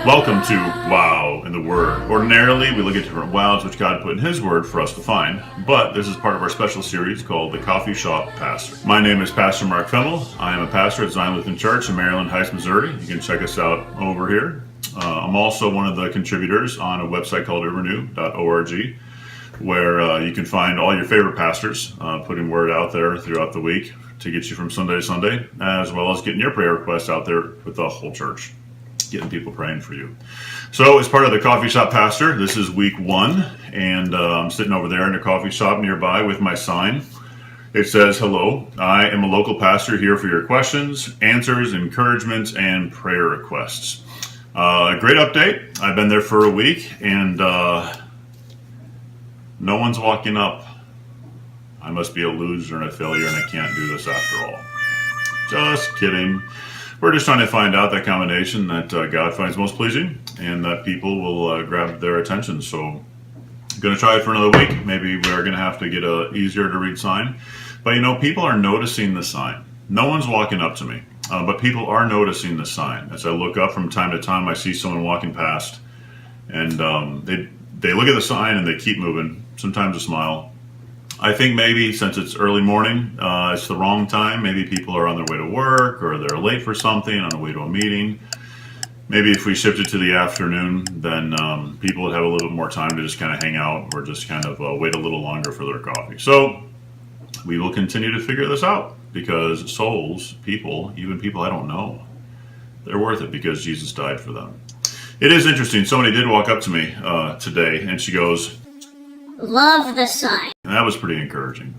Welcome to Wow in the Word. Ordinarily, we look at different wows which God put in His Word for us to find, but this is part of our special series called The Coffee Shop Pastor. My name is Pastor Mark Femmel. I am a pastor at Zion Lutheran Church in Maryland Heights, Missouri. You can check us out over here. I'm also one of the contributors on a website called overnew.org, where you can find all your favorite pastors putting word out there throughout the week to get you from Sunday to Sunday, as well as getting your prayer requests out there with the whole church, getting people praying for you. So as part of the Coffee Shop Pastor, this is week 1, and I'm sitting over there in a coffee shop nearby with my sign. It says, "Hello, I am a local pastor here for your questions, answers, encouragements, and prayer requests." A great update. I've been there for a week, and no one's walking up. I must be a loser and a failure, and I can't do this after all. Just kidding. We're just trying to find out that combination that God finds most pleasing and that people will grab their attention. So I'm going to try it for another week. Maybe we're going to have to get a easier to read sign. But you know, people are noticing the sign. No one's walking up to me, but people are noticing the sign. As I look up from time to time, I see someone walking past, and they look at the sign and they keep moving, sometimes a smile. I think maybe since it's early morning, it's the wrong time. Maybe people are on their way to work, or they're late for something, on the way to a meeting. Maybe if we shifted to the afternoon, then people would have a little bit more time to just kind of hang out, or just kind of wait a little longer for their coffee. So we will continue to figure this out, because souls, people, even people I don't know, they're worth it because Jesus died for them. It is interesting. Somebody did walk up to me today, and she goes, "Love the sign." And that was pretty encouraging.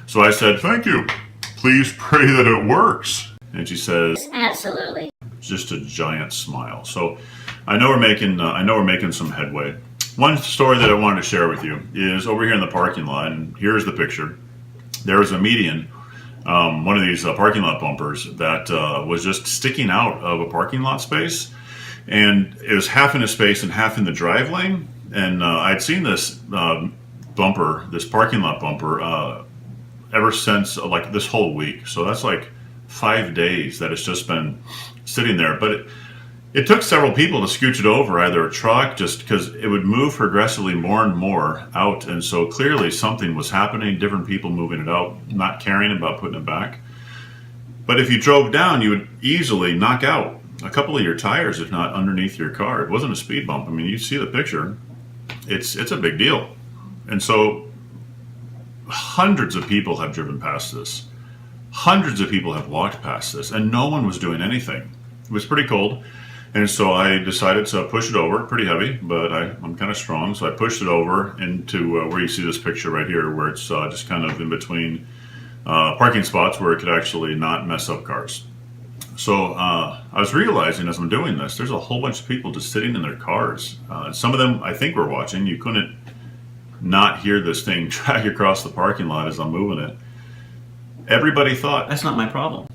So I said, "Thank you. Please pray that it works." And she says, "Absolutely." Just a giant smile. So I know we're making some headway. One story that I wanted to share with you is over here in the parking lot, and here's the picture. There was a median, one of these parking lot bumpers that was just sticking out of a parking lot space, and it was half in a space and half in the drive lane. And I'd seen this bumper, this parking lot bumper, ever since like this whole week. So that's like 5 days that it's just been sitting there. But it took several people to scooch it over, either a truck, just because it would move progressively more and more out. And so clearly something was happening, different people moving it out, not caring about putting it back. But if you drove down, you would easily knock out a couple of your tires, if not underneath your car. It wasn't a speed bump. I mean, you see the picture. It's a big deal. And so hundreds of people have driven past this. Hundreds of people have walked past this, and no one was doing anything. It was pretty cold, and so I decided to push it over. Pretty heavy, but I'm kind of strong, so I pushed it over into where you see this picture right here, where it's just kind of in between parking spots where it could actually not mess up cars. So I was realizing as I'm doing this, there's a whole bunch of people just sitting in their cars. Some of them I think were watching. You couldn't not hear this thing drag across the parking lot as I'm moving it. Everybody thought, "That's not my problem."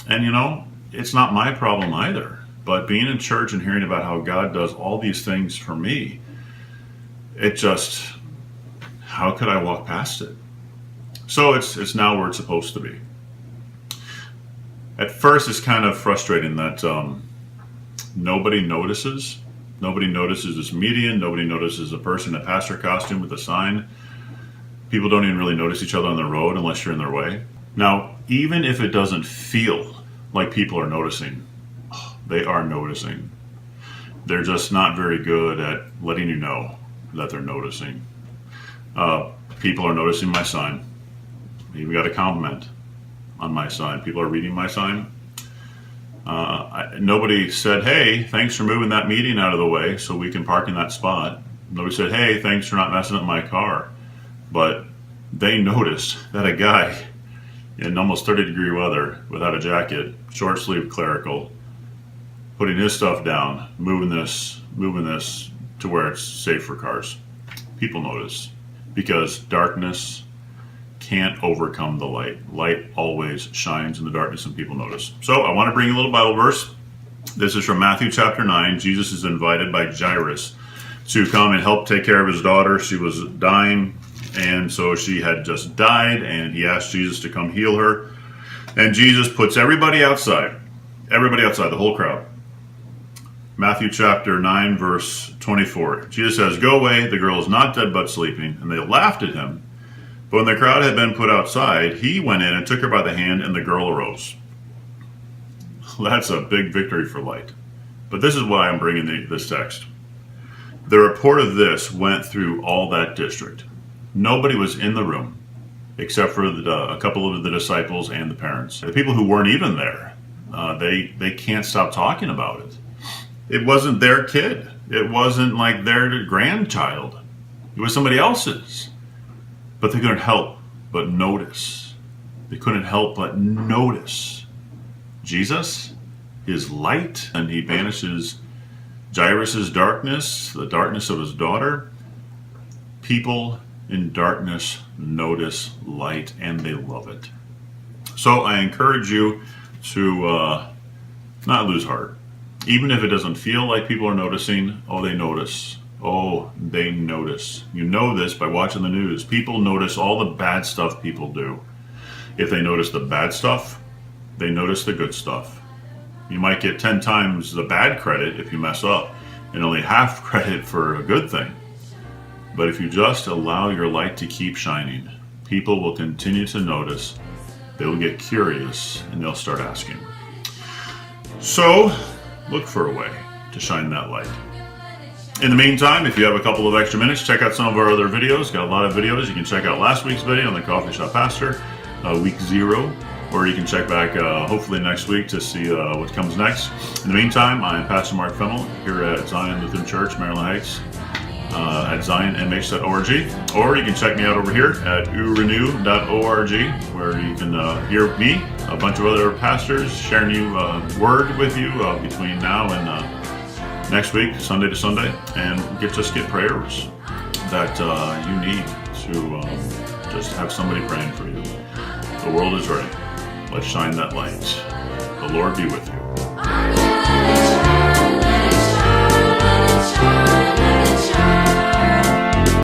And you know, it's not my problem either. But being in church and hearing about how God does all these things for me, it just, how could I walk past it? So it's now where it's supposed to be. At first, it's kind of frustrating that nobody notices. Nobody notices this median. Nobody notices a person in a pastor costume with a sign. People don't even really notice each other on the road unless you're in their way. Now, even if it doesn't feel like people are noticing, they are noticing. They're just not very good at letting you know that they're noticing. People are noticing my sign. I even got a compliment on my sign. People are reading my sign. Nobody said, "Hey, thanks for moving that median out of the way so we can park in that spot." Nobody said, "Hey, thanks for not messing up my car." But they noticed that a guy in almost 30-degree weather without a jacket, short sleeve clerical, putting his stuff down, moving this to where it's safe for cars. People notice, because darkness can't overcome the light. Light always shines in the darkness, and people notice. So I want to bring you a little Bible verse. This is from Matthew chapter 9. Jesus is invited by Jairus to come and help take care of his daughter. She was dying, and so she had just died, and he asked Jesus to come heal her. And Jesus puts everybody outside, the whole crowd. Matthew chapter 9, verse 24. Jesus says, "Go away, the girl is not dead but sleeping." And they laughed at him. But when the crowd had been put outside, he went in and took her by the hand, and the girl arose. That's a big victory for light. But this is why I'm bringing this text. The report of this went through all that district. Nobody was in the room except for a couple of the disciples and the parents. The people who weren't even there, they can't stop talking about it. It wasn't their kid. It wasn't like their grandchild. It was somebody else's. But they couldn't help but notice. They couldn't help but notice Jesus, his light, and he banishes Jairus' darkness, the darkness of his daughter. People in darkness notice light and they love it. So I encourage you to not lose heart. Even if it doesn't feel like people are noticing, they notice. They notice. You know this by watching the news. People notice all the bad stuff people do. If they notice the bad stuff, they notice the good stuff. You might get 10 times the bad credit if you mess up, and only half credit for a good thing. But if you just allow your light to keep shining, people will continue to notice, they will get curious, and they'll start asking. So, look for a way to shine that light. In the meantime, if you have a couple of extra minutes, check out some of our other videos. Got a lot of videos. You can check out last week's video on the Coffee Shop Pastor, week 0, or you can check back hopefully next week to see what comes next. In the meantime, I'm Pastor Mark Femmel here at Zion Lutheran Church, Maryland Heights, at zionmh.org, or you can check me out over here at urenew.org, where you can hear me, a bunch of other pastors sharing you word with you between now and next week, Sunday to Sunday, and get prayers that you need to just have somebody praying for you. The world is ready. Let's shine that light. The Lord be with you.